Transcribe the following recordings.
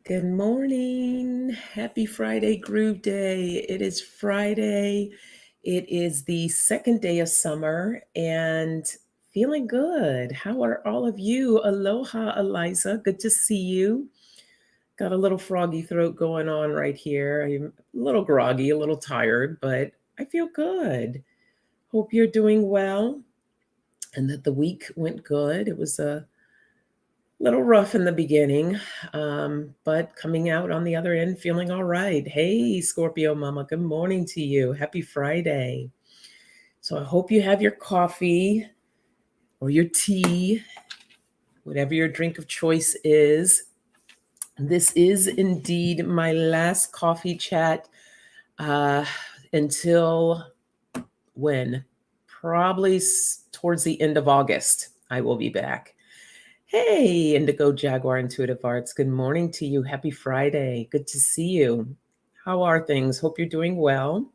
Good morning. Happy Friday, Groove Day. It is Friday. It is the second day of summer and feeling good. How are all of you? Aloha, Eliza. Good to see you. Got a little froggy throat going on right here. I'm a little groggy, a little tired, but I feel good. Hope you're doing well and that the week went good. It was a little rough in the beginning, but coming out on the other end feeling all right. Hey, Scorpio Mama, good morning to you. Happy Friday. So I hope you have your coffee or your tea, whatever your drink of choice is. This is indeed my last coffee chat uh, until when? Probably towards the end of August. I will be back. Hey, Indigo Jaguar Intuitive Arts. Good morning to you. Happy Friday. Good to see you. How are things? Hope you're doing well.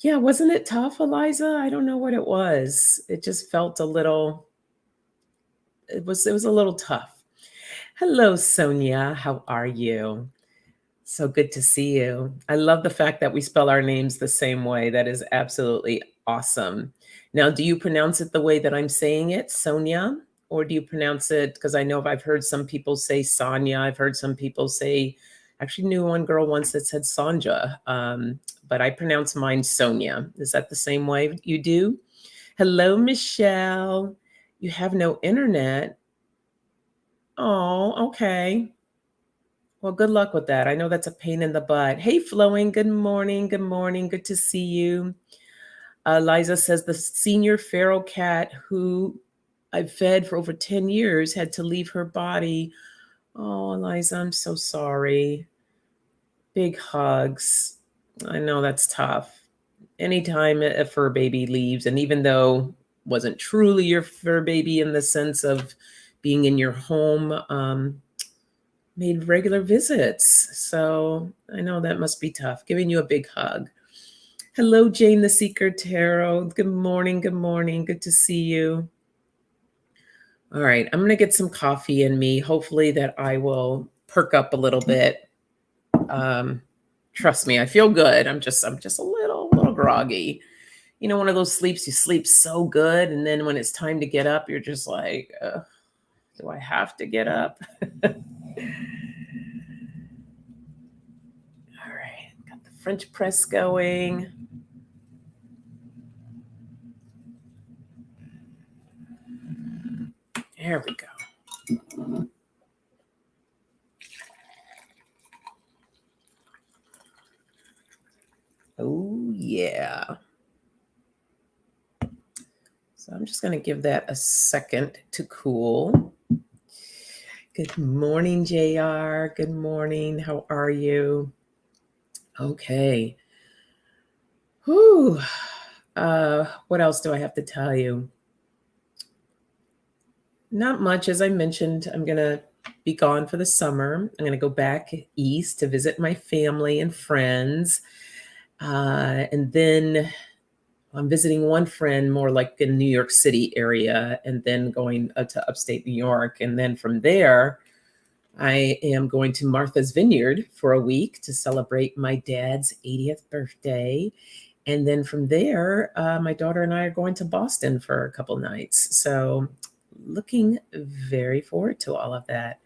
Yeah, wasn't it tough, Eliza? I don't know what it was. It just felt a little, it was a little tough. Hello, Sonia. How are you? So good to see you. I love the fact that we spell our names the same way. That is absolutely awesome. Now, do you pronounce it the way that I'm saying it, Sonia? Or do you pronounce it? Because I know I've heard some people say Sonia. I've heard some people say, actually, knew one girl once that said Sanja, but I pronounce mine Sonia. Is that the same way you do? Hello, Michelle. You have no internet. Oh, okay. Well, good luck with that. I know that's a pain in the butt. Hey, Flowing, good morning. Good morning. Good to see you. Liza says the senior feral cat who I've fed for over 10 years had to leave her body. Oh, Eliza, I'm so sorry. Big hugs. I know that's tough. Anytime a fur baby leaves, and even though wasn't truly your fur baby in the sense of being in your home, made regular visits. So I know that must be tough. Giving you a big hug. Hello, Jane the Seeker Tarot. Good morning. Good morning. Good to see you. All right, I'm going to get some coffee in me. Hopefully that I will perk up a little bit. Trust me, I feel good. I'm just a little groggy. You know, one of those sleeps you sleep so good, and then when it's time to get up, you're just like, do I have to get up? All right, got the French press going. There we go. Oh, yeah. So I'm just going to give that a second to cool. Good morning, JR. Good morning. How are you? Okay. Whew. What else do I have to tell you? Not much. As I mentioned, I'm going to be gone for the summer. I'm going to go back east to visit my family and friends. And then I'm visiting one friend more like in New York City area, and then going to upstate New York. And then from there, I am going to Martha's Vineyard for a week to celebrate my dad's 80th birthday. And then from there, my daughter and I are going to Boston for a couple nights. So looking very forward to all of that.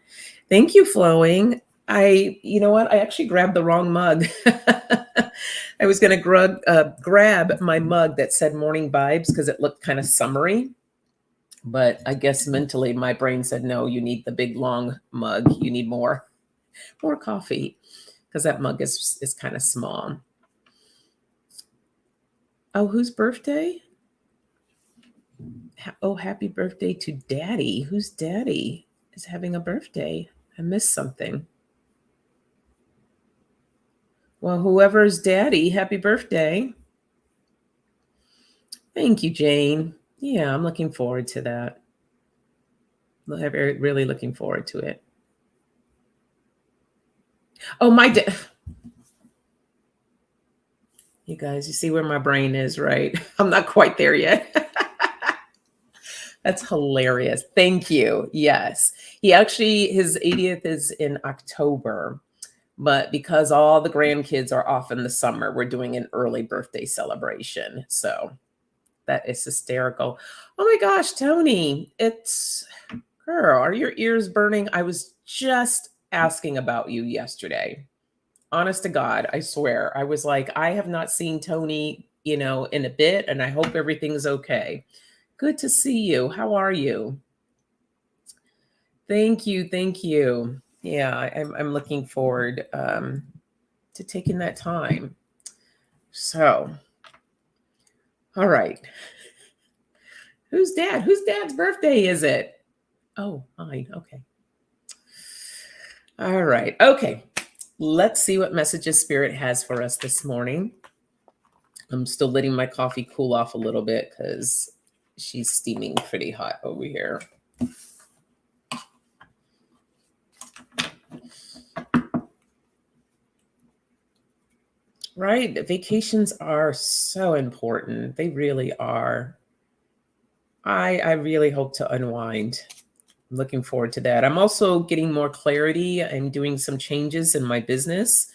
Thank you, Flowing. You know what? I actually grabbed the wrong mug. I was going to grab my mug that said Morning Vibes because it looked kind of summery. But I guess mentally my brain said, no, you need the big long mug. You need more coffee because that mug is kind of small. Oh, whose birthday? Oh, happy birthday to Daddy. Who's Daddy is having a birthday? I missed something. Well, whoever's Daddy, happy birthday. Thank you, Jane. Yeah, I'm looking forward to that. Really looking forward to it. Oh, my dad. You guys, you see where my brain is, right? I'm not quite there yet. That's hilarious. Thank you. Yes. He actually, his 80th is in October, but because all the grandkids are off in the summer, we're doing an early birthday celebration. So that is hysterical. Oh my gosh, Tony, it's girl, are your ears burning? I was just asking about you yesterday. Honest to God, I swear. I was like, I have not seen Tony, in a bit, and I hope everything's okay. Good to see you. How are you? Thank you. Thank you. Yeah, I'm looking forward to taking that time. So, all right. Who's dad? Whose dad's birthday is it? Oh, mine. Okay. All right. Okay. Let's see what messages Spirit has for us this morning. I'm still letting my coffee cool off a little bit because she's steaming pretty hot over here. Right. Vacations are so important. They really are. I really hope to unwind. I'm looking forward to that. I'm also getting more clarity. I'm doing some changes in my business.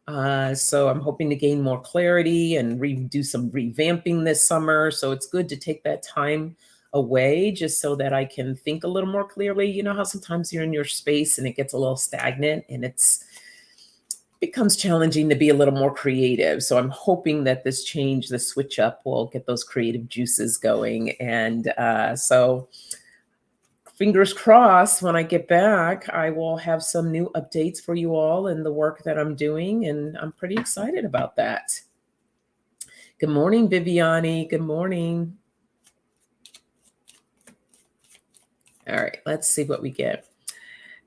So I'm hoping to gain more clarity and do some revamping this summer. So it's good to take that time away just so that I can think a little more clearly. You know how sometimes you're in your space and it gets a little stagnant and it's becomes challenging to be a little more creative. So I'm hoping that this change, the switch up, will get those creative juices going. And so fingers crossed, when I get back, I will have some new updates for you all and the work that I'm doing. And I'm pretty excited about that. Good morning, Viviani. Good morning. All right, let's see what we get.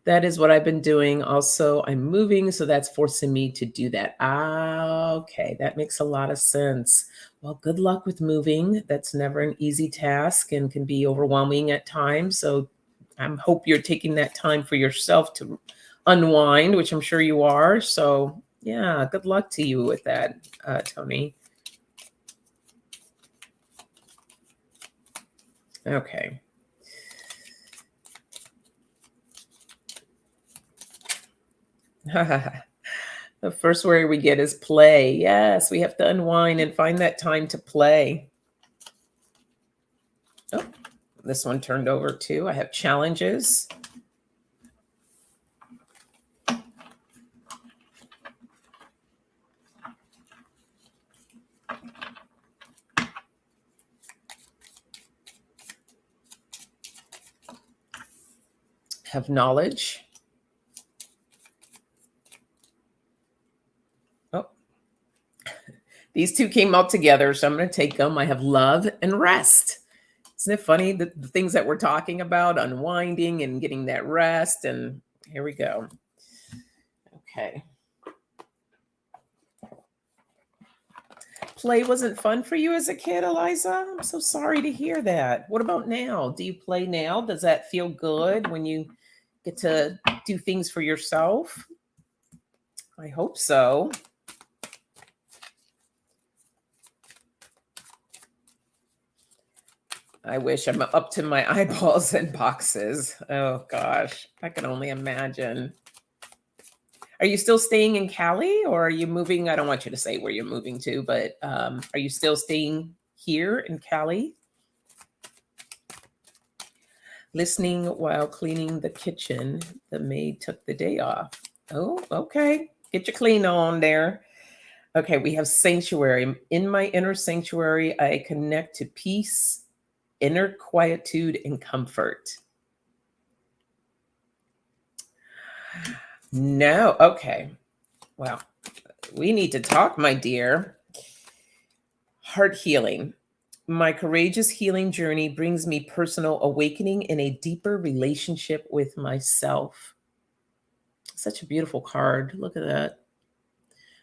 That is what I've been doing. Also, I'm moving, so that's forcing me to do that. Okay, that makes a lot of sense. Well, good luck with moving. That's never an easy task and can be overwhelming at times. So I hope you're taking that time for yourself to unwind, which I'm sure you are. So yeah, good luck to you with that, Tony. Okay. The first word we get is play. Yes, we have to unwind and find that time to play. Oh, this one turned over too. I have challenges. Have knowledge. Oh, these two came out together, so I'm going to take them. I have love and rest. Isn't it funny, the things that we're talking about, unwinding and getting that rest? And here we go. Okay. Play wasn't fun for you as a kid, Eliza? I'm so sorry to hear that. What about now? Do you play now? Does that feel good when you get to do things for yourself? I hope so. I wish I'm up to my eyeballs in boxes. Oh gosh, I can only imagine. Are you still staying in Cali or are you moving? I don't want you to say where you're moving to, but are you still staying here in Cali? Listening while cleaning the kitchen. The maid took the day off. Oh, okay. Get your clean on there. Okay, we have sanctuary. In my inner sanctuary, I connect to peace, inner quietude, and comfort. No. Okay. Well, we need to talk, my dear. Heart healing. My courageous healing journey brings me personal awakening and a deeper relationship with myself. Such a beautiful card. Look at that.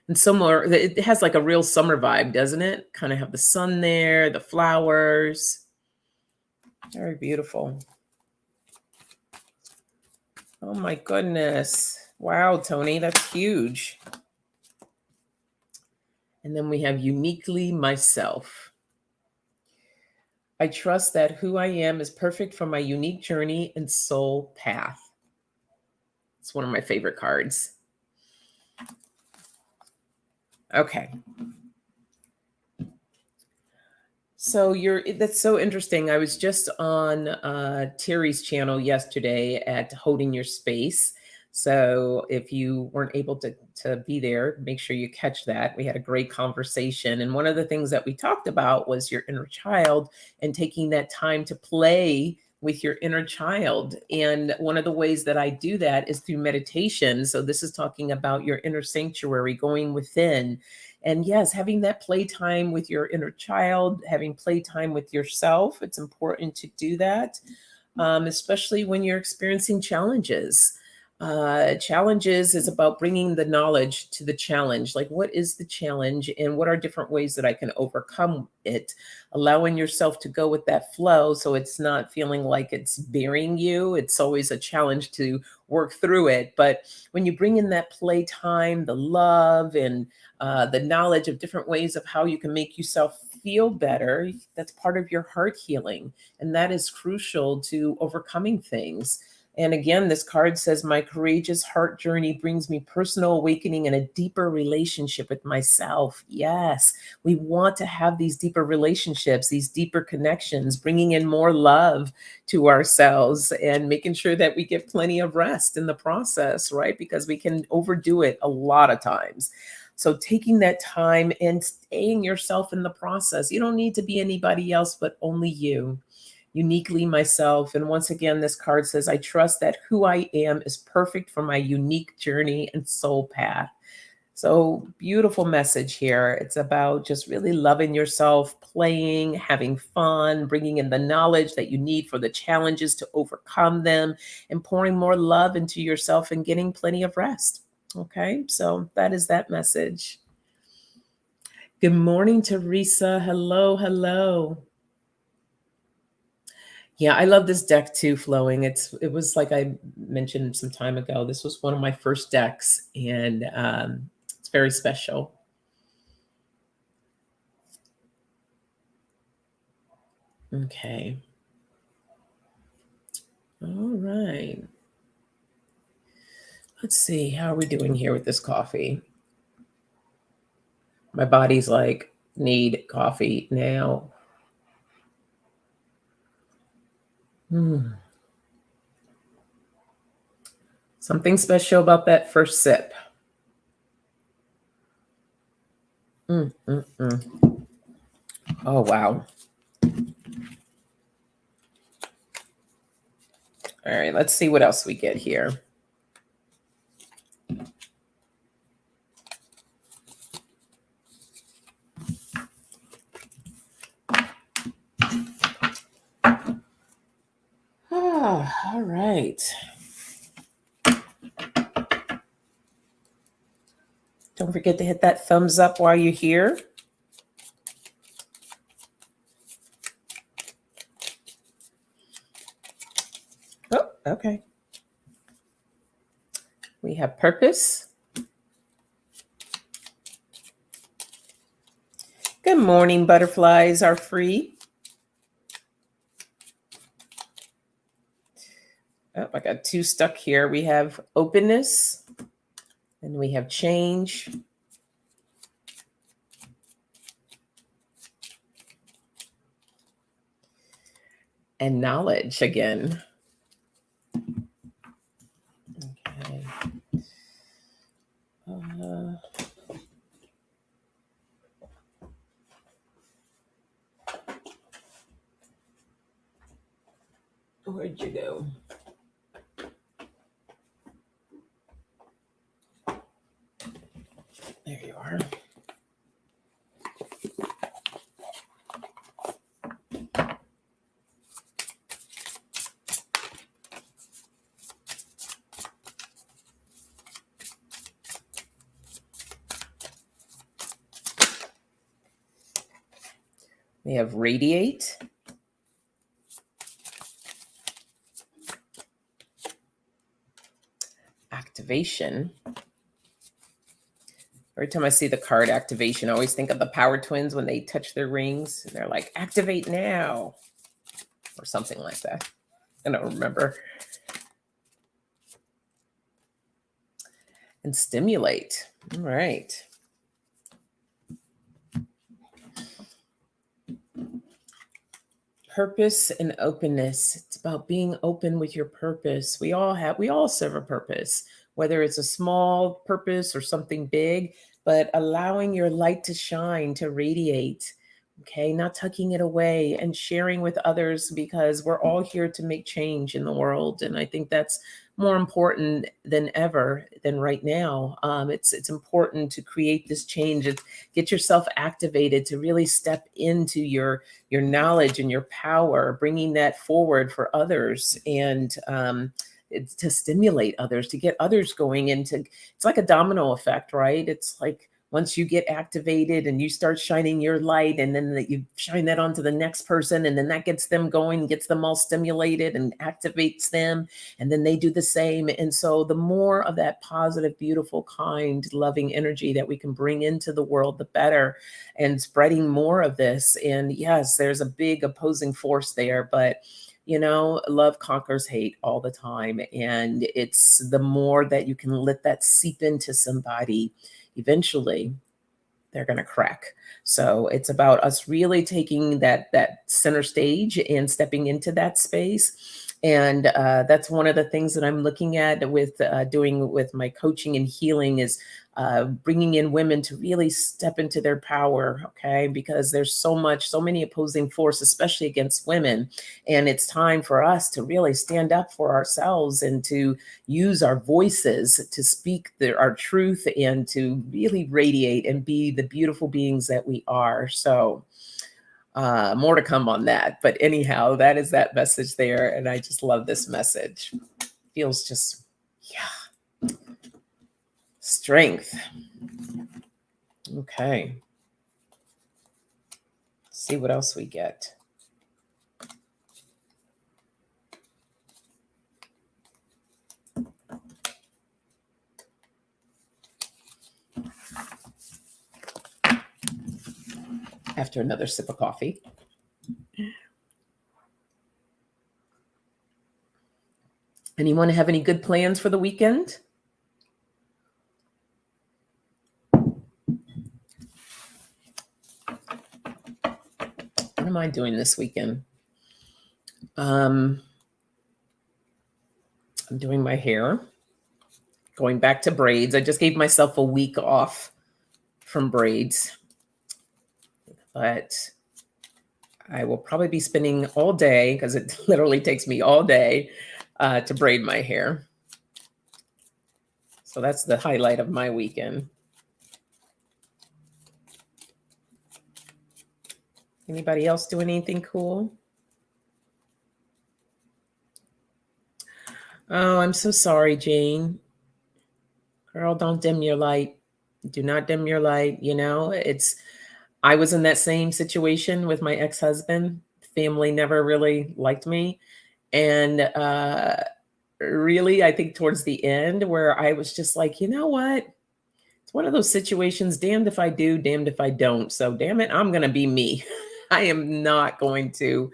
And somewhere it has like a real summer vibe, doesn't it? Kind of have the sun there, the flowers. Very beautiful. Oh my goodness. Wow, Tony, that's huge. And then we have uniquely myself. I trust that who I am is perfect for my unique journey and soul path. It's one of my favorite cards. Okay. So that's so interesting. I was just on Terry's channel yesterday at Holding Your Space. So if you weren't able to be there, make sure you catch that. We had a great conversation. And one of the things that we talked about was your inner child and taking that time to play with your inner child. And one of the ways that I do that is through meditation. So this is talking about your inner sanctuary, going within. And yes, having that playtime with your inner child, having playtime with yourself, it's important to do that, especially when you're experiencing challenges. Challenges is about bringing the knowledge to the challenge. Like, what is the challenge, and what are different ways that I can overcome it? Allowing yourself to go with that flow so it's not feeling like it's burying you. It's always a challenge to work through it. But when you bring in that playtime, the love, and the knowledge of different ways of how you can make yourself feel better, that's part of your heart healing. And that is crucial to overcoming things. And again, this card says, my courageous heart journey brings me personal awakening and a deeper relationship with myself. Yes, we want to have these deeper relationships, these deeper connections, bringing in more love to ourselves and making sure that we get plenty of rest in the process, right? Because we can overdo it a lot of times. So taking that time and staying yourself in the process. You don't need to be anybody else, but only you, uniquely myself. And once again, this card says, I trust that who I am is perfect for my unique journey and soul path. So beautiful message here. It's about just really loving yourself, playing, having fun, bringing in the knowledge that you need for the challenges to overcome them, and pouring more love into yourself and getting plenty of rest. Okay, so that is that message. Good morning, Teresa. Hello, hello. Yeah, I love this deck too, Flowing. It was like I mentioned some time ago. This was one of my first decks, and it's very special. Okay. All right. Let's see. How are we doing here with this coffee? My body's like, need coffee now. Something special about that first sip. Mm, mm, mm. Oh, wow. All right, let's see what else we get here. All right. Don't forget to hit that thumbs up while you're here. Oh, okay. We have purpose. Good morning, butterflies are free. Oh, I got two stuck here. We have openness, and we have change. And knowledge again. Okay. Where'd you go? There you are. We have radiate. Activation. Every time I see the card activation, I always think of the Power Twins when they touch their rings and they're like, activate now, or something like that. I don't remember. And stimulate. All right. Purpose and openness. It's about being open with your purpose. We all serve a purpose, whether it's a small purpose or something big, but allowing your light to shine, to radiate. Okay, not tucking it away and sharing with others, because we're all here to make change in the world. And I think that's more important than ever than right now. It's important to create this change and get yourself activated to really step into your knowledge and your power, bringing that forward for others, and it's to stimulate others, to get others going into. It's like a domino effect, right? It's like once you get activated and you start shining your light, and then that you shine that onto the next person, and then that gets them going, gets them all stimulated and activates them, and then they do the same. And so the more of that positive, beautiful, kind, loving energy that we can bring into the world, the better, and spreading more of this. And yes, there's a big opposing force there, but love conquers hate all the time. And it's the more that you can let that seep into somebody, eventually they're going to crack. So it's about us really taking that center stage and stepping into that space. And that's one of the things that I'm looking at with doing with my coaching and healing, is bringing in women to really step into their power. Okay, because there's so many opposing forces, especially against women, and it's time for us to really stand up for ourselves and to use our voices to speak our truth and to really radiate and be the beautiful beings that we are. So more to come on that. But anyhow, that is that message there. And I just love this message. Feels just, yeah, strength. Okay. Let's see what else we get. After another sip of coffee. Anyone have any good plans for the weekend? What am I doing this weekend? I'm doing my hair, going back to braids. I just gave myself a week off from braids, but I will probably be spending all day, because it literally takes me all day to braid my hair. So that's the highlight of my weekend. Anybody else doing anything cool? Oh, I'm so sorry, Jane. Girl, don't dim your light. Do not dim your light. I was in that same situation with my ex-husband. Family never really liked me. And really, I think towards the end, where I was just like, you know what? It's one of those situations, damned if I do, damned if I don't. So damn it, I'm going to be me. I am not going to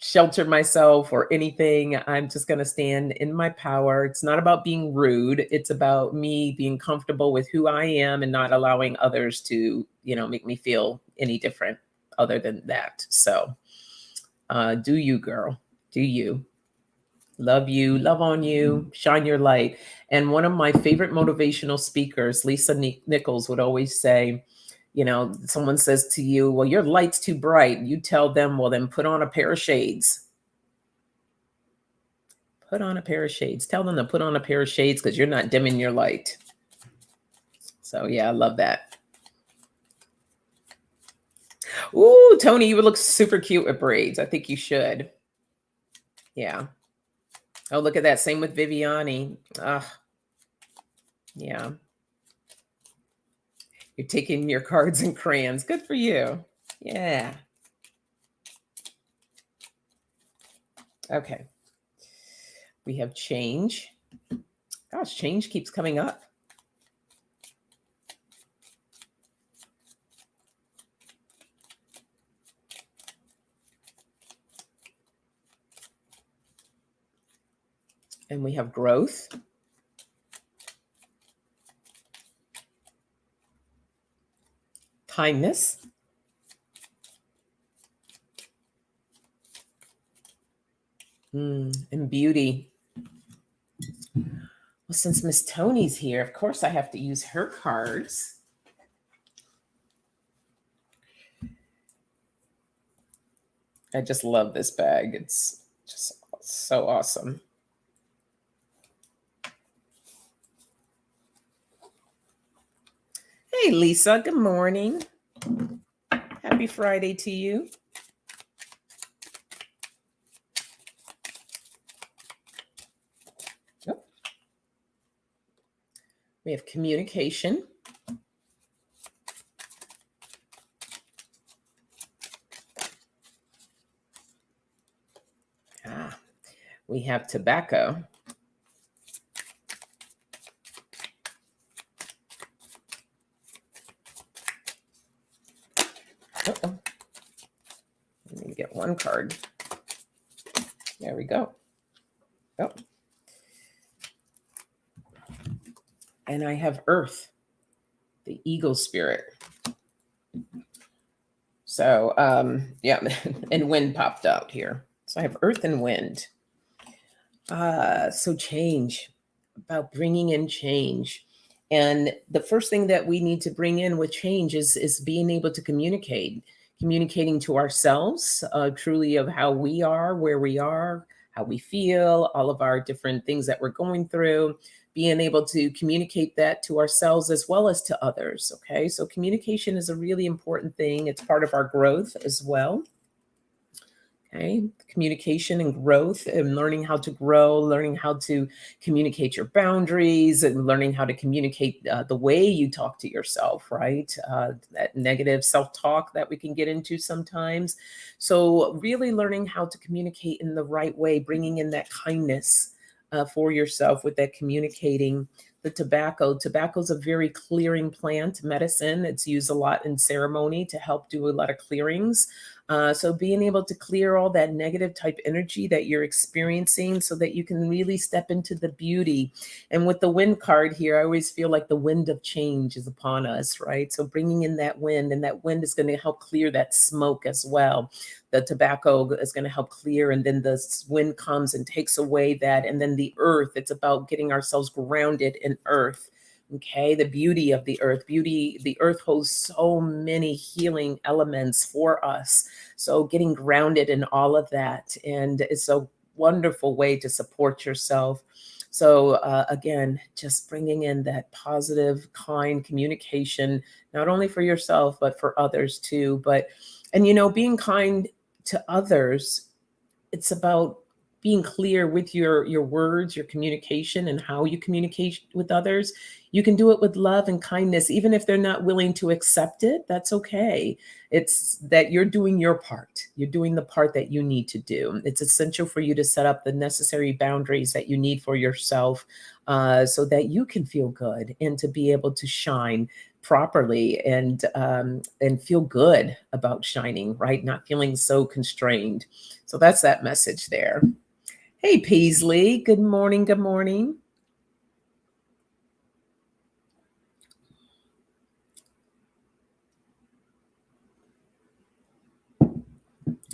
shelter myself or anything. I'm just going to stand in my power. It's not about being rude. It's about me being comfortable with who I am and not allowing others to, make me feel any different other than that. So do you, girl. Do you. Love you, love on you, shine your light. And one of my favorite motivational speakers, Lisa Nichols, would always say, someone says to you, well, your light's too bright. You tell them, well, then put on a pair of shades. Put on a pair of shades. Tell them to put on a pair of shades, because you're not dimming your light. So yeah, I love that. Ooh, Tony, you would look super cute with braids. I think you should. Yeah. Oh, look at that. Same with Viviani. Yeah. You're taking your cards and crayons. Good for you. Yeah. Okay. We have change. Gosh, change keeps coming up. And we have growth. Kindness. And beauty. Well, since Miss Tony's here, of course I have to use her cards. I just love this bag. It's just so awesome. Hey, Lisa, good morning. Happy Friday to you. Oh. We have communication. We have tobacco. Uh-oh. Let me get one card. There we go. Oh. And I have earth, the eagle spirit. So, yeah, and wind popped out here. So I have earth and wind. So change, about bringing in change. And the first thing that we need to bring in with change is being able to communicating to ourselves, truly of how we are, where we are, how we feel, all of our different things that we're going through, being able to communicate that to ourselves as well as to others. Okay. So communication is a really important thing. It's part of our growth as well. Okay, communication and growth, and learning how to grow, learning how to communicate your boundaries, and learning how to communicate the way you talk to yourself, right? That negative self talk that we can get into sometimes. So, really learning how to communicate in the right way, bringing in that kindness for yourself with that communicating. The tobacco is a very clearing plant medicine. It's used a lot in ceremony to help do a lot of clearings. So being able to clear all that negative type energy that you're experiencing so that you can really step into the beauty. And with the wind card here, I always feel like the wind of change is upon us, right? So bringing in that wind, and that wind is going to help clear that smoke as well. The tobacco is going to help clear, and then the wind comes and takes away that. And then the earth, it's about getting ourselves grounded in earth. Okay, the beauty of the earth. The earth holds so many healing elements for us. So getting grounded in all of that. And it's a wonderful way to support yourself. So again, just bringing in that positive, kind communication, not only for yourself, but for others too. And being kind to others, it's about being clear with your words, your communication, and how you communicate with others. You can do it with love and kindness, even if they're not willing to accept it. That's okay. It's that you're doing your part. You're doing the part that you need to do. It's essential for you to set up the necessary boundaries that you need for yourself, so that you can feel good and to be able to shine properly and feel good about shining, right? Not feeling so constrained. So that's that message there. Hey, Peasley. Good morning. Good morning.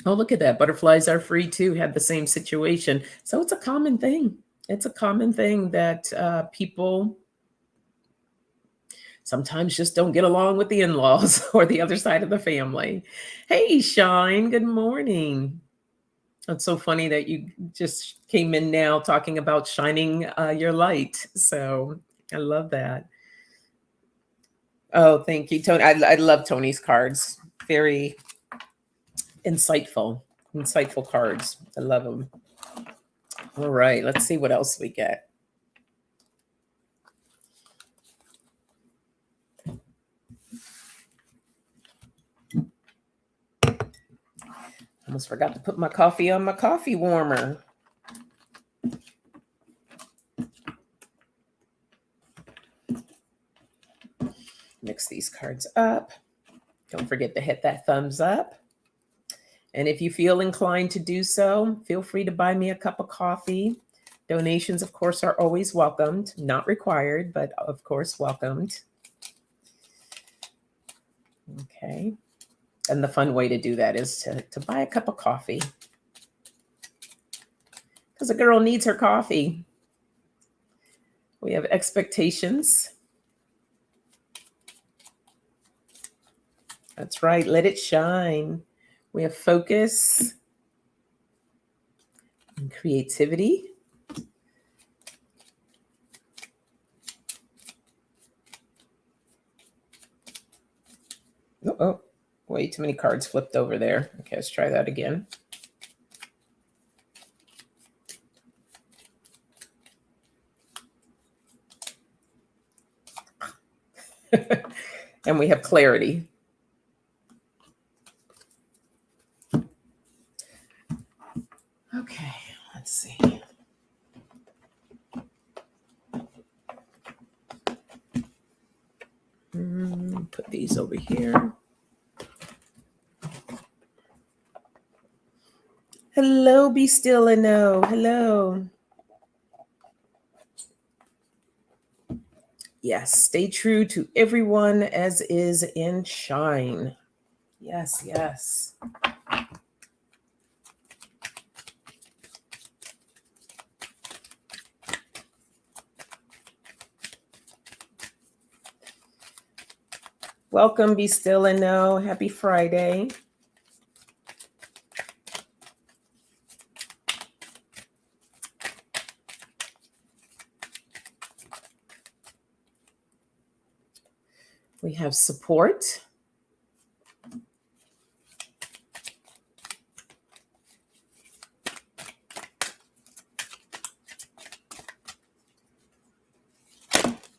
Oh, look at that. Butterflies are free too. Had the same situation. So it's a common thing. It's a common thing that people sometimes just don't get along with the in-laws or the other side of the family. Hey, Shine. Good morning. It's so funny that you just came in now talking about shining your light. So I love that. Oh, thank you, Tony. I love Tony's cards. Very insightful cards. I love them. All right, let's see what else we get. Almost forgot to put my coffee on my coffee warmer. Mix these cards up. Don't forget to hit that thumbs up. And if you feel inclined to do so, feel free to buy me a cup of coffee. Donations, of course, are always welcomed, not required, but of course, welcomed. Okay. And the fun way to do that is to buy a cup of coffee, because a girl needs her coffee. We have expectations. That's right. Let it shine. We have focus and creativity. Oh, way too many cards flipped over there. Okay, let's try that again. And we have clarity. Okay, let's see. Put these over here. Hello, Be Still and Know. Hello. Yes, stay true to everyone as is and shine. Yes, yes. Welcome, Be Still and Know. Happy Friday. We have support.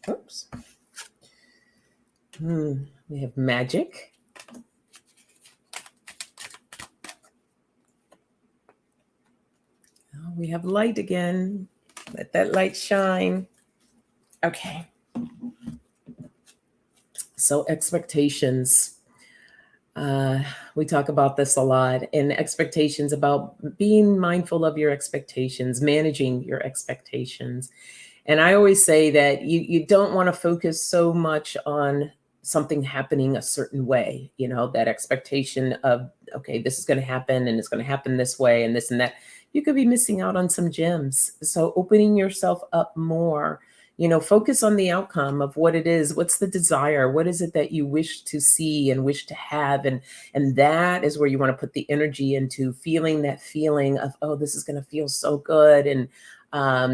Oops. We have magic. Oh, we have light again. Let that light shine. Okay. So expectations. We talk about this a lot, and expectations, about being mindful of your expectations, managing your expectations. And I always say that you don't want to focus so much on something happening a certain way, that expectation of, okay, this is going to happen and it's going to happen this way and this and that. You could be missing out on some gems. So opening yourself up more, focus on the outcome of what it is. What's the desire? What is it that you wish to see and wish to have? And that is where you want to put the energy into feeling that feeling of, oh, this is going to feel so good. And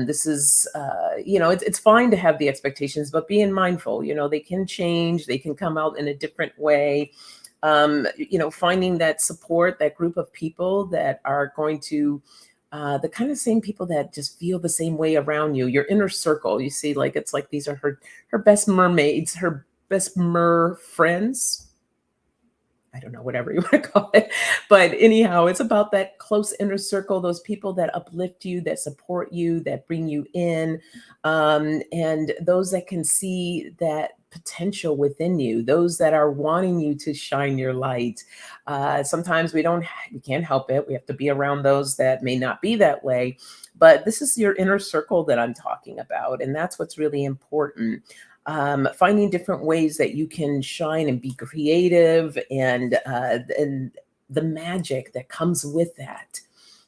this is, it's fine to have the expectations, but being mindful, they can change, they can come out in a different way. Finding that support, that group of people that are going to, the kind of same people that just feel the same way around you, your inner circle. You see, like, it's like these are her best mermaids, her best mer friends. I don't know, whatever you want to call it. But anyhow, it's about that close inner circle, those people that uplift you, that support you, that bring you in, and those that can see that potential within you, those that are wanting you to shine your light. Sometimes we can't help it. We have to be around those that may not be that way. But this is your inner circle that I'm talking about. And that's what's really important. Finding different ways that you can shine and be creative, and the magic that comes with that.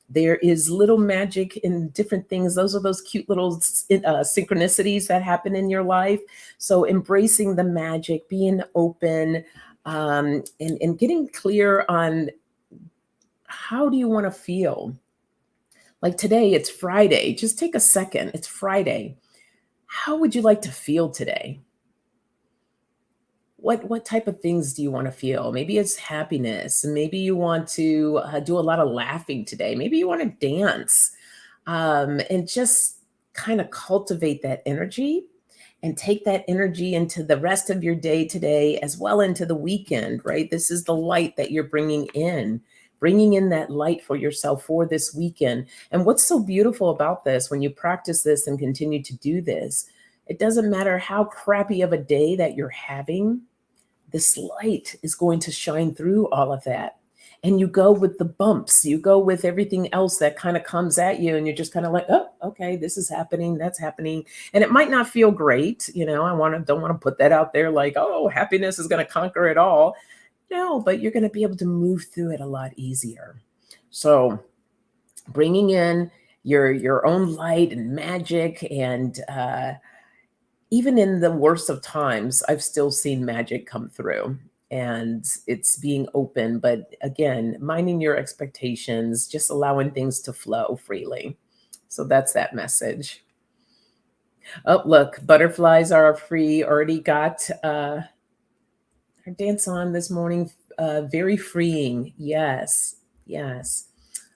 There is little magic in different things. Those are those cute little synchronicities that happen in your life. So embracing the magic, being open, and getting clear on how do you want to feel. Like today, it's Friday. Just take a second. It's Friday. How would you like to feel today? What type of things do you want to feel? Maybe it's happiness. Maybe you want to do a lot of laughing today. Maybe you want to dance, and just kind of cultivate that energy and take that energy into the rest of your day today, as well into the weekend, right? This is the light that you're bringing in that light for yourself for this weekend. And what's so beautiful about this, when you practice this and continue to do this, it doesn't matter how crappy of a day that you're having, this light is going to shine through all of that. and you go with the bumps, you go with everything else that kind of comes at you, and you're just kind of like, oh, okay, this is happening, that's happening. And it might not feel great, don't want to put that out there like, oh, happiness is going to conquer it all. No, but you're going to be able to move through it a lot easier. So bringing in your own light and magic, and even in the worst of times, I've still seen magic come through, and it's being open. But again, minding your expectations, just allowing things to flow freely. So that's that message. Oh, look, butterflies are free. Already got our dance on this morning. Very freeing. Yes. Yes.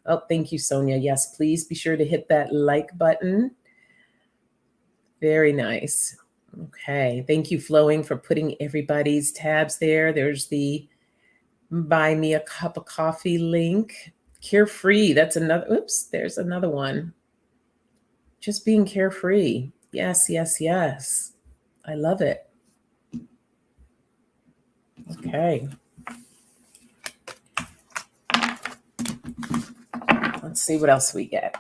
Oh, thank you, Sonia. Yes, please be sure to hit that like button. Very nice. Okay. Thank you, Flowing, for putting everybody's tabs there. There's the buy me a cup of coffee link. Carefree. That's another. Oops. There's another one. Just being carefree. Yes, yes, yes. I love it. Okay. Let's see what else we get.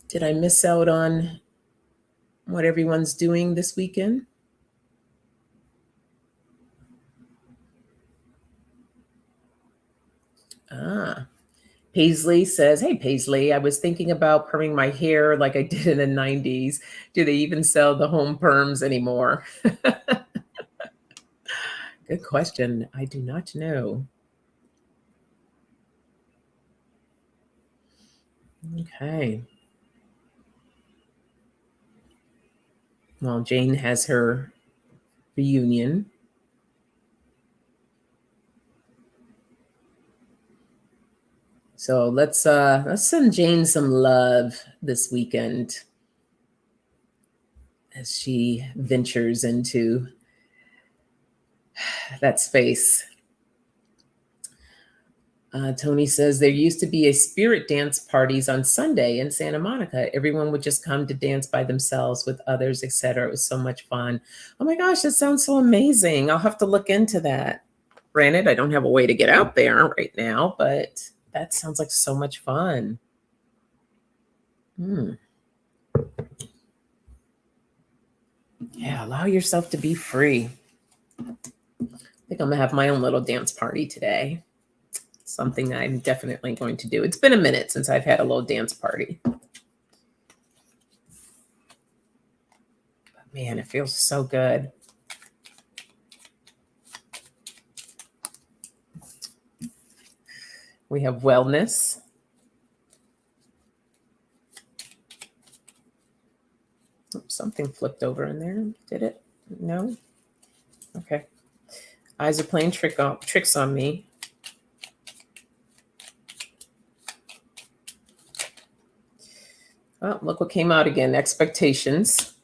Did I miss out on what everyone's doing this weekend? Paisley says, hey, Paisley, I was thinking about perming my hair like I did in the 90s. Do they even sell the home perms anymore? Good question. I do not know. Okay. Well, Jane has her reunion. So let's send Jane some love this weekend as she ventures into that space. Tony says there used to be a spirit dance parties on Sunday in Santa Monica. Everyone would just come to dance by themselves with others, etc. It was so much fun. Oh my gosh, that sounds so amazing. I'll have to look into that. Granted, I don't have a way to get out there right now, but that sounds like so much fun. Yeah, allow yourself to be free. I think I'm gonna have my own little dance party today. Something I'm definitely going to do. It's been a minute since I've had a little dance party. But man, it feels so good. We have wellness. Oops, something flipped over in there. Did it? No? Okay. Eyes are playing tricks on me. Oh, look what came out again. Expectations.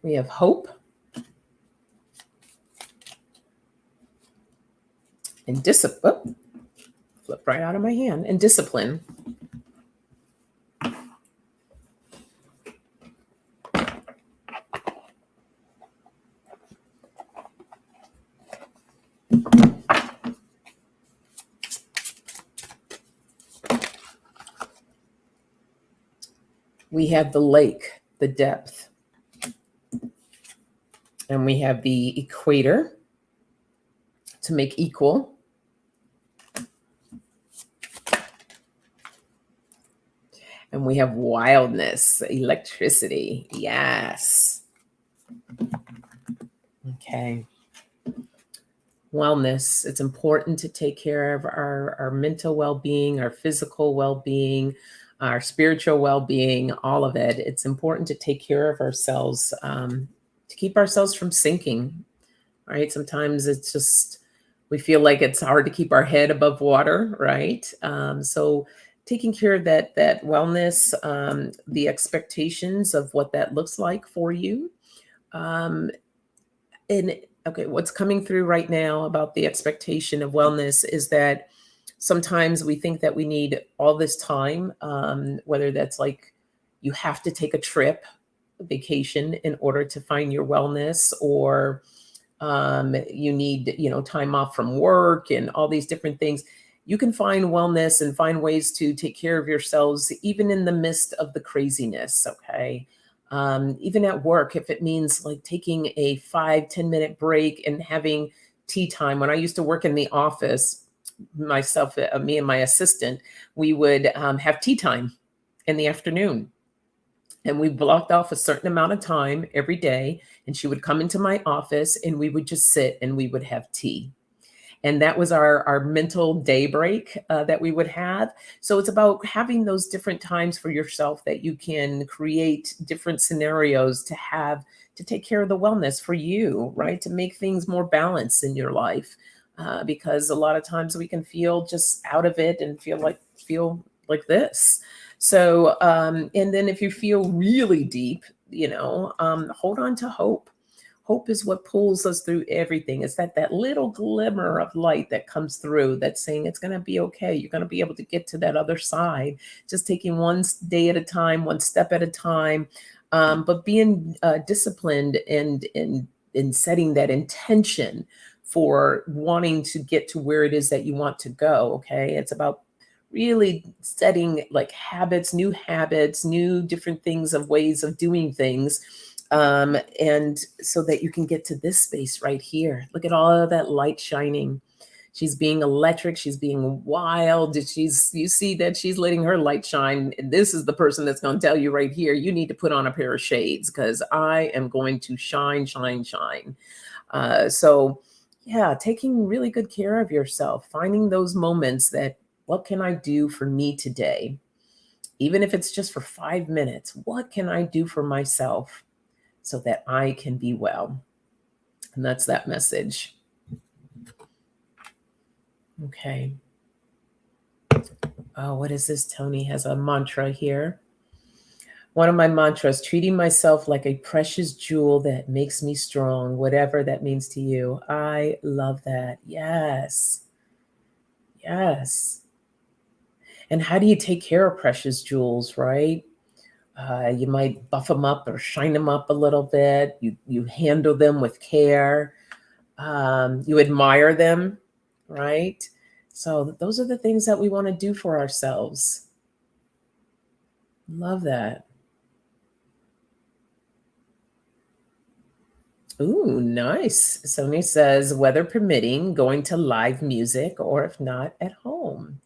We have hope. And discipline. Oh, flip right out of my hand. And discipline. We have the lake, the depth. And we have the equator to make equal. And we have wildness, electricity. Yes. Okay. Wellness. It's important to take care of our mental well-being, our physical well-being, our spiritual well-being, all of it. It's important to take care of ourselves, to keep ourselves from sinking, right? Sometimes it's just, we feel like it's hard to keep our head above water, right? So taking care of that wellness, the expectations of what that looks like for you. And okay, what's coming through right now about the expectation of wellness is that Sometimes we think that we need all this time, whether that's like you have to take a trip, a vacation in order to find your wellness, or you need, time off from work and all these different things. You can find wellness and find ways to take care of yourselves, even in the midst of the craziness. Okay. Even at work, if it means like taking a 5-10 minute break and having tea time. When I used to work in the office, myself, me and my assistant, we would have tea time in the afternoon, and we blocked off a certain amount of time every day, and she would come into my office and we would just sit and we would have tea. And that was our mental day break that we would have. So it's about having those different times for yourself that you can create different scenarios to have to take care of the wellness for you, right? To make things more balanced in your life. Because a lot of times we can feel just out of it and feel like this. So and then if you feel really deep, hold on to hope. Hope is what pulls us through everything. It's that little glimmer of light that comes through that's saying it's going to be okay. You're going to be able to get to that other side, just taking one day at a time, one step at a time, but being disciplined and in setting that intention for wanting to get to where it is that you want to go. Okay, it's about really setting like habits, new different things of ways of doing things, and so that you can get to this space right here. Look at all of that light shining. She's being electric. She's being wild. You see that she's letting her light shine. This is the person that's going to tell you right here, you need to put on a pair of shades because I am going to shine, shine, shine. So yeah, taking really good care of yourself, finding those moments that, what can I do for me today? Even if it's just for 5 minutes, what can I do for myself so that I can be well? And that's that message. Okay. Oh, what is this? Tony has a mantra here. One of my mantras, treating myself like a precious jewel that makes me strong, whatever that means to you. I love that. Yes. Yes. And how do you take care of precious jewels, right? You might buff them up or shine them up a little bit. You handle them with care. You admire them, right? So those are the things that we want to do for ourselves. Love that. Ooh, nice. Sony says, weather permitting, going to live music, or if not, at home.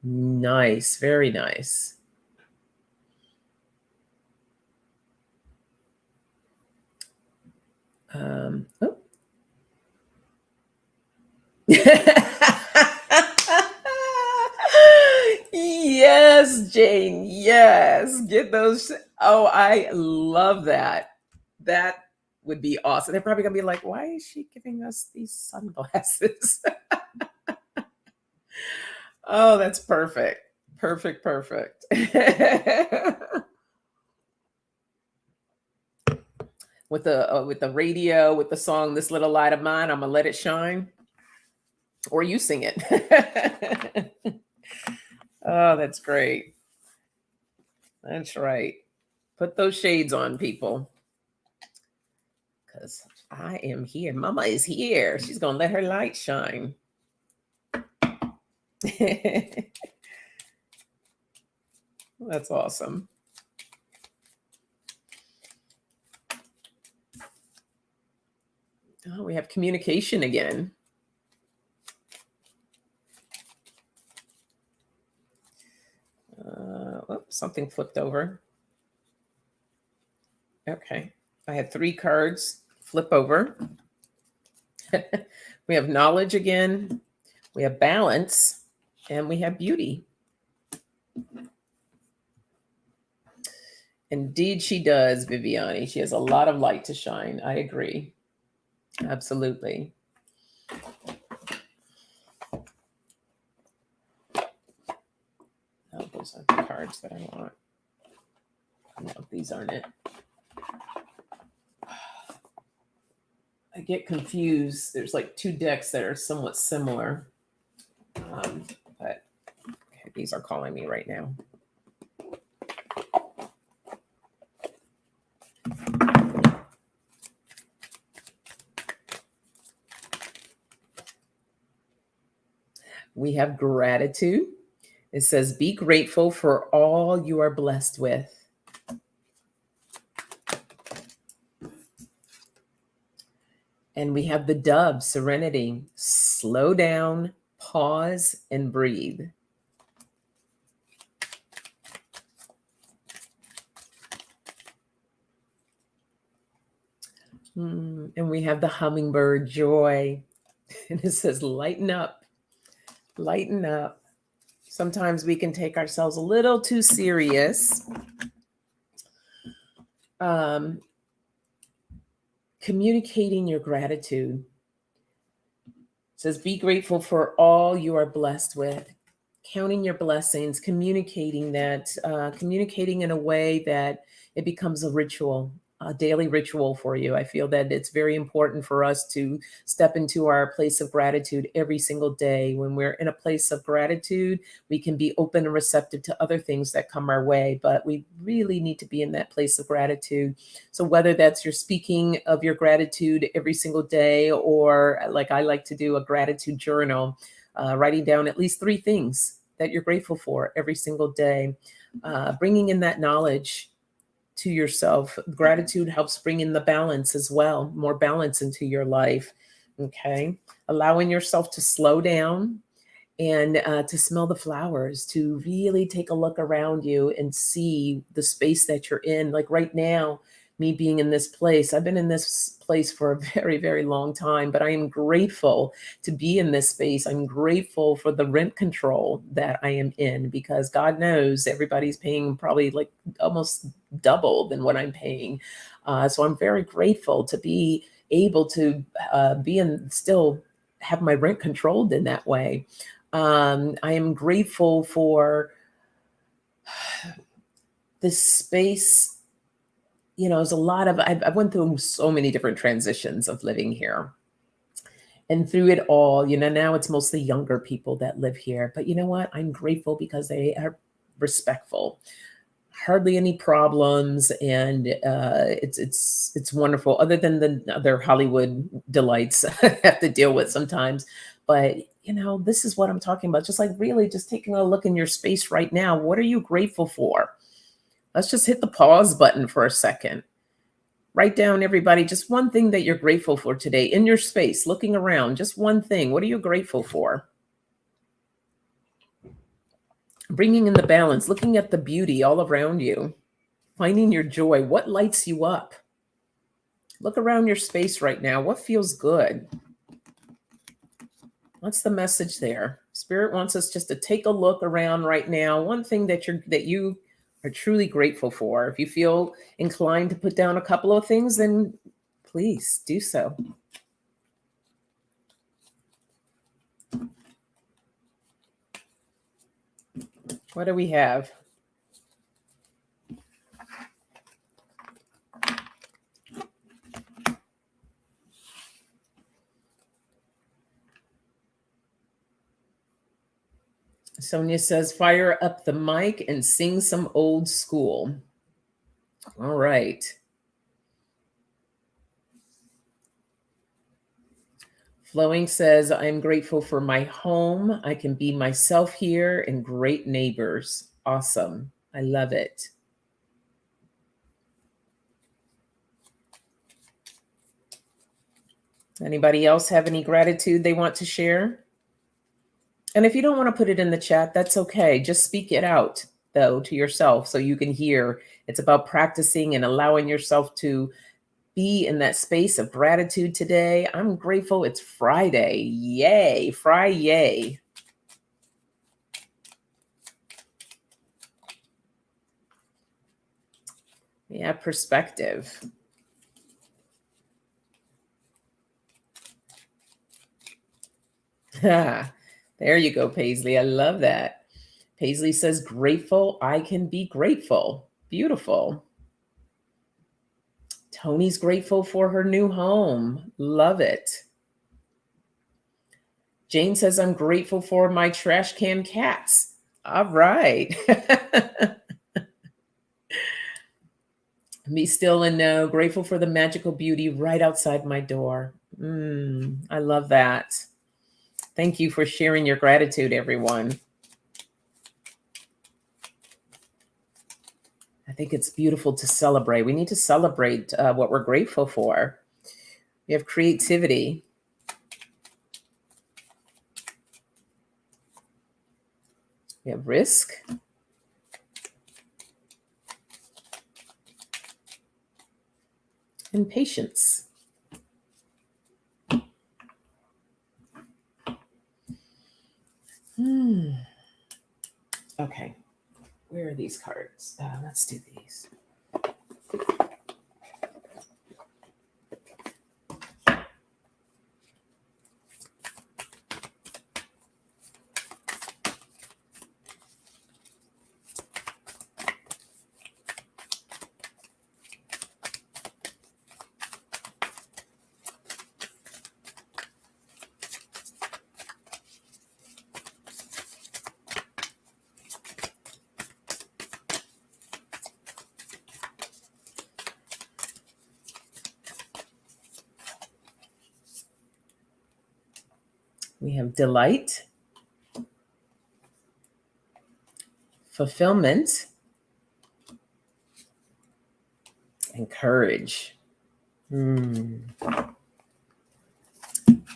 Nice, very nice. Oh. Yes, Jane. Yes. Get those. Oh, I love that. That would be awesome. They're probably going to be like, why is she giving us these sunglasses? Oh, that's perfect. Perfect, perfect. With the radio, with the song "This Little Light of Mine," I'm gonna let it shine, or you sing it. Oh, that's great. That's right. Put those shades on, people, because I am here. Mama is here. She's gonna let her light shine. That's awesome. Oh, we have communication again. Something flipped over. Okay. I had 3 cards flip over. We have knowledge again. We have balance. And we have beauty. Indeed, she does, Viviani. She has a lot of light to shine. I agree. Absolutely. Oh, those aren't the cards that I want. No, these aren't it. I get confused. There's like 2 decks that are somewhat similar. But okay, these are calling me right now. We have gratitude. It says, be grateful for all you are blessed with. And we have the dove, serenity. Slow down, pause, and breathe. And we have the hummingbird, joy. And it says, lighten up, lighten up. Sometimes we can take ourselves a little too serious. Communicating your gratitude. It says, be grateful for all you are blessed with. Counting your blessings, communicating that, communicating in a way that it becomes a ritual, a daily ritual for you. I feel that it's very important for us to step into our place of gratitude every single day. When we're in a place of gratitude, we can be open and receptive to other things that come our way, but we really need to be in that place of gratitude. So whether that's you're speaking of your gratitude every single day, or like I like to do, a gratitude journal, writing down at least 3 things that you're grateful for every single day, bringing in that knowledge to yourself. Gratitude helps bring in the balance as well, more balance into your life. Okay. Allowing yourself to slow down and to smell the flowers, to really take a look around you and see the space that you're in. Like right now, me being in this place, I've been in this place for a very, very long time, but I am grateful to be in this space. I'm grateful for the rent control that I am in, because God knows everybody's paying probably like almost double than what I'm paying. So I'm very grateful to be able to be in, still have my rent controlled in that way. I am grateful for this space. You know, there's a lot of, I went through so many different transitions of living here. And through it all, you know, now it's mostly younger people that live here. But you know what? I'm grateful because they are respectful. Hardly any problems, and it's wonderful. Other than the other Hollywood delights I have to deal with sometimes, but you know, this is what I'm talking about. Just like really, just taking a look in your space right now. What are you grateful for? Let's just hit the pause button for a second. Write down, everybody, just one thing that you're grateful for today in your space, looking around, just one thing. What are you grateful for? Bringing in the balance, looking at the beauty all around you, finding your joy. What lights you up? Look around your space right now. What feels good? What's the message there? Spirit wants us just to take a look around right now. One thing that you are truly grateful for. If you feel inclined to put down a couple of things, then please do so. What do we have? Sonia says, fire up the mic and sing some old school. All right. Flowing says, I'm grateful for my home. I can be myself here and great neighbors. Awesome. I love it. Anybody else have any gratitude they want to share? And if you don't want to put it in the chat, that's okay. Just speak it out, though, to yourself so you can hear. It's about practicing and allowing yourself to be in that space of gratitude today. I'm grateful it's Friday. Yay, yay. Yeah, perspective. There you go, Paisley. I love that. Paisley says, grateful, I can be grateful. Beautiful. Tony's grateful for her new home. Love it. Jane says, I'm grateful for my trash can cats. All right. Be still and know, grateful for the magical beauty right outside my door. I love that. Thank you for sharing your gratitude, everyone. I think it's beautiful to celebrate. We need to celebrate what we're grateful for. We have creativity. We have risk. And patience. Okay. Where are these cards? Let's do these. We have delight, fulfillment, and courage.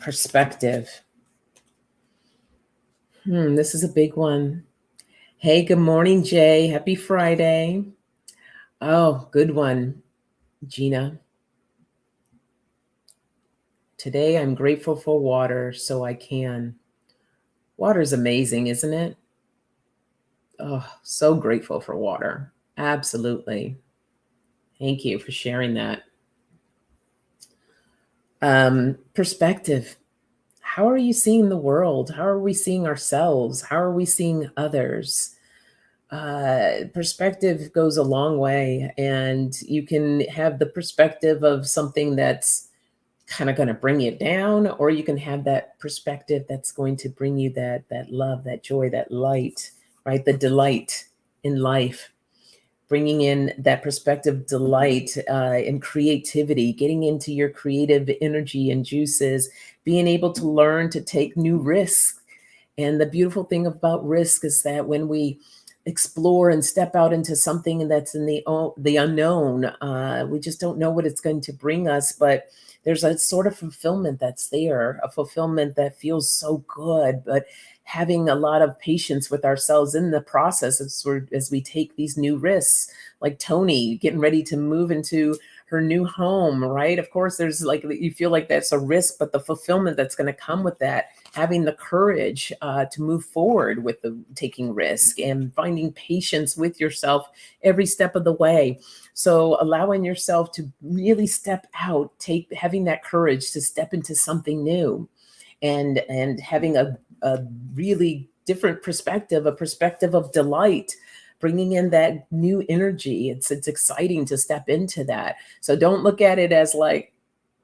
Perspective. This is a big one. Hey, good morning, Jay. Happy Friday. Oh, good one, Gina. Today, I'm grateful for water so I can. Water's amazing, isn't it? Oh, so grateful for water. Absolutely. Thank you for sharing that. Perspective. How are you seeing the world? How are we seeing ourselves? How are we seeing others? Perspective goes a long way, and you can have the perspective of something that's kind of going to bring you down, or you can have that perspective that's going to bring you that love, that joy, that light, right? The delight in life. Bringing in that perspective, delight, and creativity, getting into your creative energy and juices, being able to learn to take new risks. And the beautiful thing about risk is that when we explore and step out into something that's in the unknown, we just don't know what it's going to bring us. But there's a sort of fulfillment that's there, a fulfillment that feels so good. But having a lot of patience with ourselves in the process as we take these new risks, like Tony getting ready to move into her new home, right? Of course, there's like, you feel like that's a risk, but the fulfillment that's going to come with that, having the courage to move forward with the taking risk and finding patience with yourself every step of the way. So allowing yourself to really step out, having that courage to step into something new, and having a really different perspective, a perspective of delight, bringing in that new energy. It's exciting to step into that. So don't look at it as like,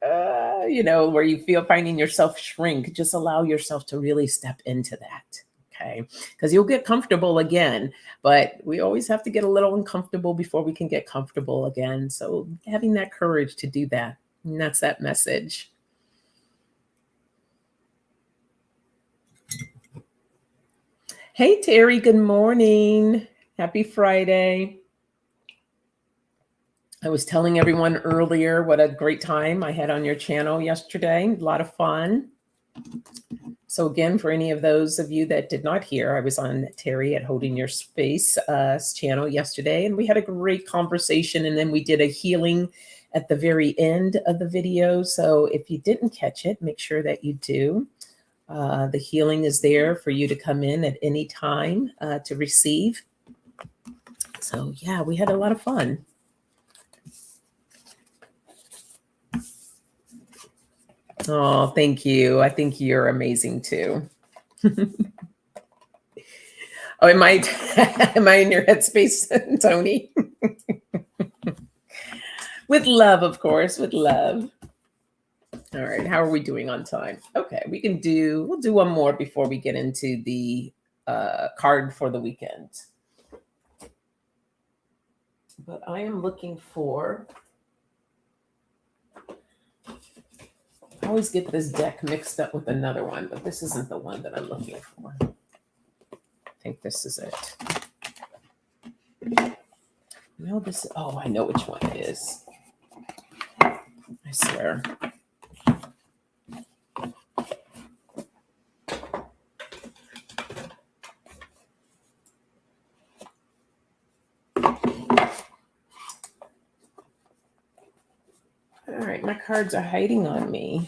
where you feel finding yourself shrink. Just allow yourself to really step into that. Okay. Because you'll get comfortable again, but we always have to get a little uncomfortable before we can get comfortable again. So having that courage to do that. And that's that message. Hey, Terry, good morning. Happy Friday. I was telling everyone earlier what a great time I had on your channel yesterday. A lot of fun. So again, for any of those of you that did not hear, I was on Terry at Holding Your Space channel yesterday, and we had a great conversation, and then we did a healing at the very end of the video. So if you didn't catch it, make sure that you do. The healing is there for you to come in at any time to receive. So yeah, we had a lot of fun. Oh, thank you. I think you're amazing too. Oh, am I in your headspace, Tony? With love, of course, with love. All right, how are we doing on time? Okay, we'll do one more before we get into the card for the weekend. But I am looking for, I always get this deck mixed up with another one, but this isn't the one that I'm looking for. I think this is it. No, oh, I know which one it is. I swear. All right, my cards are hiding on me.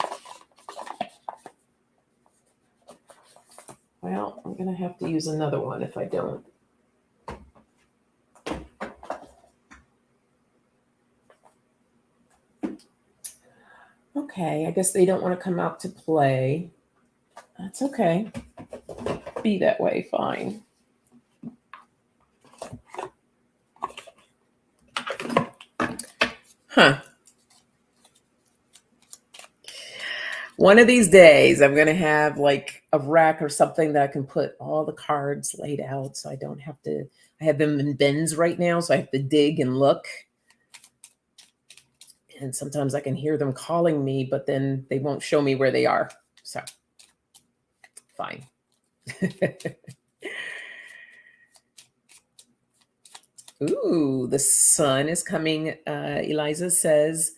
Well, I'm going to have to use another one if I don't. Okay, I guess they don't want to come out to play. That's okay. Be that way, fine. Huh. One of these days, I'm going to have like a rack or something that I can put all the cards laid out so I don't have to. I have them in bins right now, so I have to dig and look. And sometimes I can hear them calling me, but then they won't show me where they are. So, fine. Ooh, the sun is coming. Eliza says,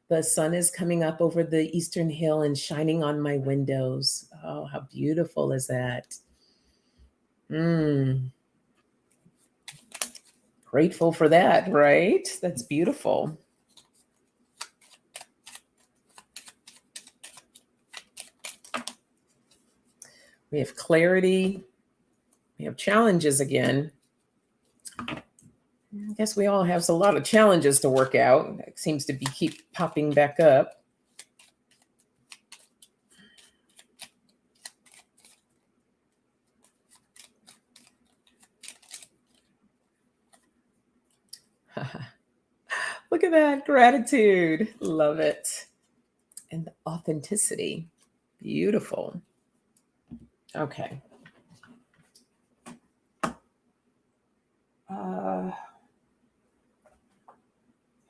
the sun is coming up over the eastern hill and shining on my windows. Oh, how beautiful is that? Grateful for that, right? That's beautiful. We have clarity. We have challenges again. I guess we all have a lot of challenges to work out. It seems to keep popping back up. Look at that. Gratitude. Love it. And the authenticity. Beautiful. Okay. I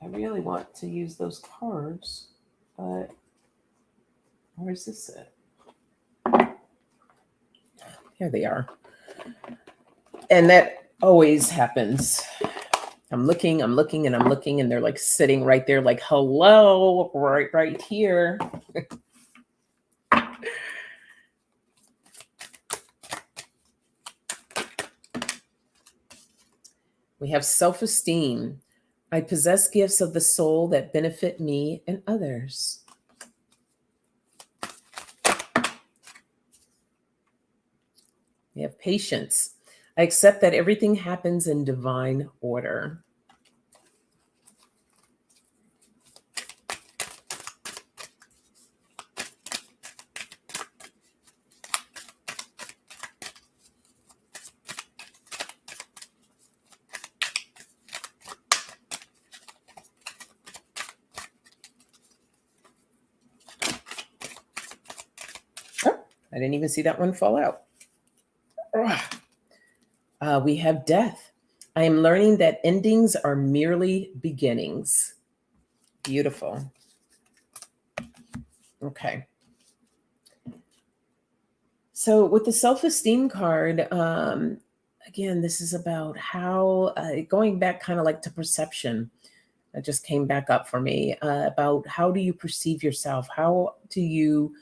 really want to use those cards, but where's this at? Here they are. And that always happens. I'm looking, and I'm looking, and they're like sitting right there, like, hello, right here. We have self-esteem. I possess gifts of the soul that benefit me and others. We have patience. I accept that everything happens in divine order. Oh, I didn't even see that one fall out. We have death. I am learning that endings are merely beginnings. Beautiful. Okay. So with the self-esteem card, again, this is about how, going back kind of like to perception, that just came back up for me, about how do you perceive yourself? How do you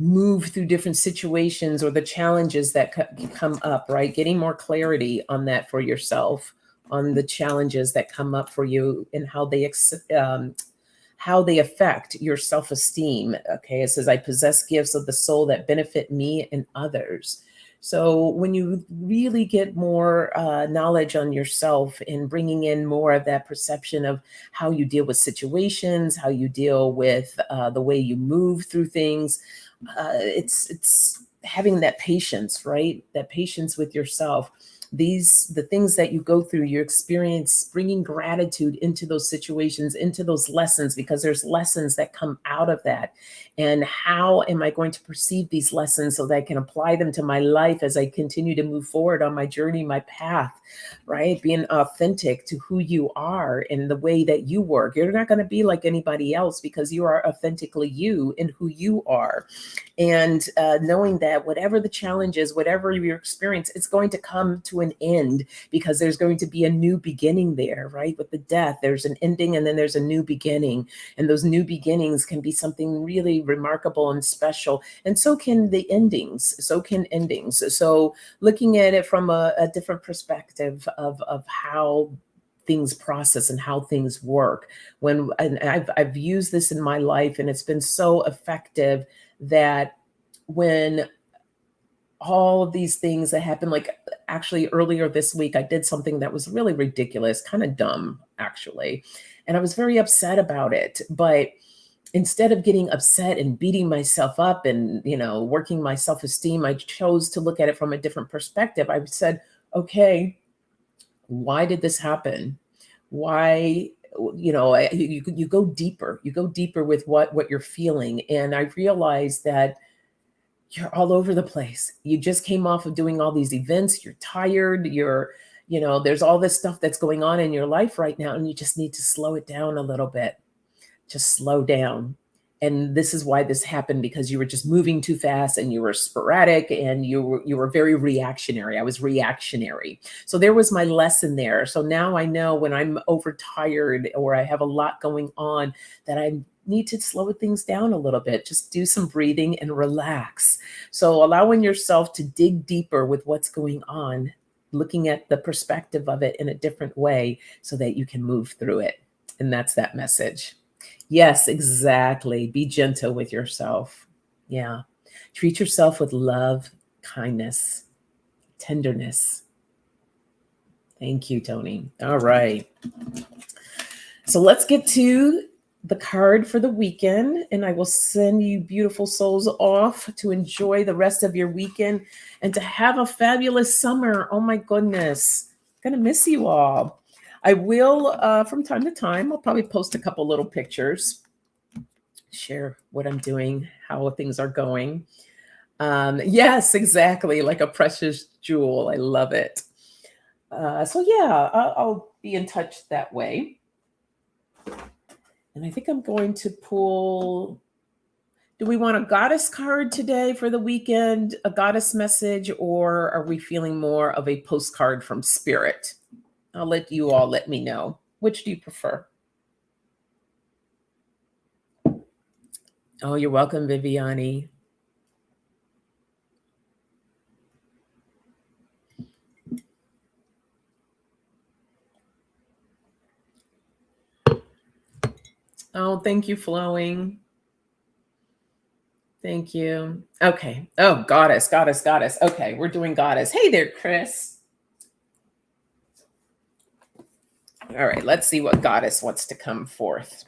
move through different situations or the challenges that come up, right? Getting more clarity on that for yourself, on the challenges that come up for you and how they affect your self-esteem. Okay, it says, I possess gifts of the soul that benefit me and others. So when you really get more knowledge on yourself and bringing in more of that perception of how you deal with situations, how you deal with the way you move through things, it's having that patience, right? That patience with yourself. the things that you go through, your experience, bringing gratitude into those situations, into those lessons, because there's lessons that come out of that. And how am I going to perceive these lessons so that I can apply them to my life as I continue to move forward on my journey, my path, right? Being authentic to who you are and the way that you work. You're not going to be like anybody else because you are authentically you and who you are. And knowing that whatever the challenge is, whatever your experience, it's going to come to an end because there's going to be a new beginning there, right? With the death, there's an ending and then there's a new beginning. And those new beginnings can be something really remarkable and special. And so can the endings. So can endings. So looking at it from a different perspective of how things process and how things work. When and I've used this in my life, and it's been so effective that when all of these things that happen, like actually earlier this week, I did something that was really ridiculous, kind of dumb, actually. And I was very upset about it. But instead of getting upset and beating myself up and, working my self esteem, I chose to look at it from a different perspective. I said, okay, why did this happen? Why? You go deeper. You go deeper with what you're feeling. And I realized that you're all over the place. You just came off of doing all these events. You're tired. There's all this stuff that's going on in your life right now, and you just need to slow it down a little bit. Just slow down. And this is why this happened, because you were just moving too fast and you were sporadic and you were very reactionary. I was reactionary. So there was my lesson there. So now I know when I'm overtired or I have a lot going on that I need to slow things down a little bit. Just do some breathing and relax. So allowing yourself to dig deeper with what's going on, looking at the perspective of it in a different way so that you can move through it. And that's that message. Yes, exactly. Be gentle with yourself. Yeah. Treat yourself with love, kindness, tenderness. Thank you, Tony. All right. So let's get to the card for the weekend, and I will send you beautiful souls off to enjoy the rest of your weekend and to have a fabulous summer. Oh my goodness. Gonna miss you all. I will, from time to time, I'll probably post a couple little pictures, share what I'm doing, how things are going. Yes, exactly. Like a precious jewel. I love it. So yeah, I'll be in touch that way. And I think I'm going to pull. Do we want a goddess card today for the weekend, a goddess message, or are we feeling more of a postcard from spirit? I'll let you all let me know. Which do you prefer? Oh, you're welcome, Viviani. Oh, thank you, Flowing. Thank you. Okay. Oh, goddess, goddess, goddess. Okay, we're doing goddess. Hey there, Chris. All right, let's see what goddess wants to come forth.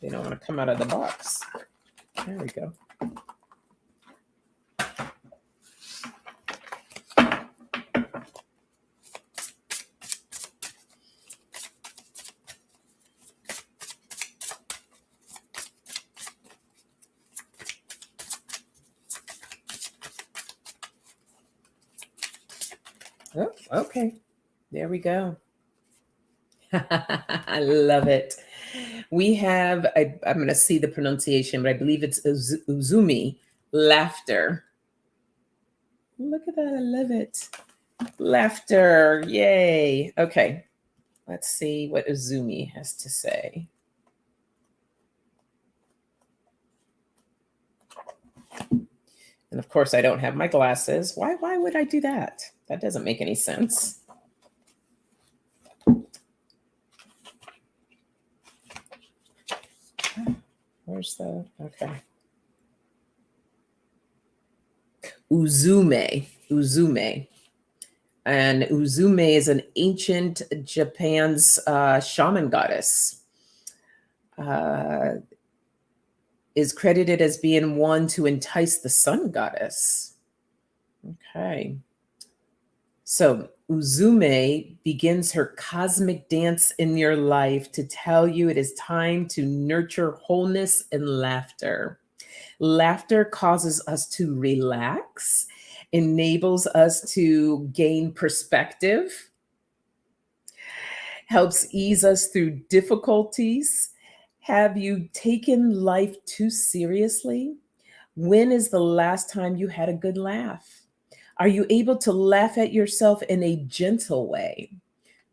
They don't want to come out of the box. There we go. Oh, okay. There we go. I love it. We have, I'm going to see the pronunciation, but I believe it's Uzumi, laughter. Look at that. I love it. Laughter. Yay. Okay. Let's see what Uzumi has to say. And of course, I don't have my glasses. Why would I do that? That doesn't make any sense. Where's the, okay. Uzume. And Uzume is an ancient Japan's shaman goddess. is credited as being one to entice the sun goddess. Okay. So Uzume begins her cosmic dance in your life to tell you it is time to nurture wholeness and laughter. Laughter causes us to relax, enables us to gain perspective, helps ease us through difficulties. Have you taken life too seriously? When is the last time you had a good laugh? Are you able to laugh at yourself in a gentle way?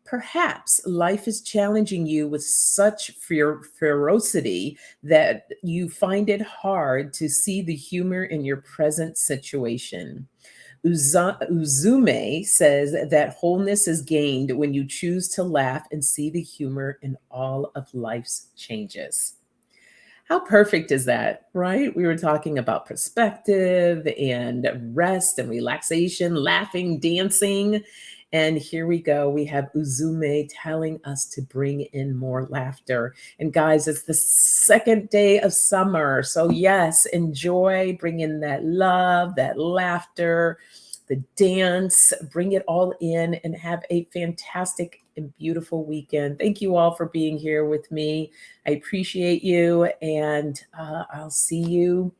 Perhaps life is challenging you with such ferocity that you find it hard to see the humor in your present situation. Uzume says that wholeness is gained when you choose to laugh and see the humor in all of life's changes. How perfect is that, right? We were talking about perspective and rest and relaxation, laughing, dancing. And here we go. We have Uzume telling us to bring in more laughter. And guys, it's the second day of summer. So, yes, enjoy, bring in that love, that laughter, the dance, bring it all in and have a fantastic and beautiful weekend. Thank you all for being here with me. I appreciate you, and I'll see you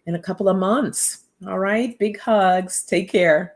in a couple of months. All right, big hugs. Take care.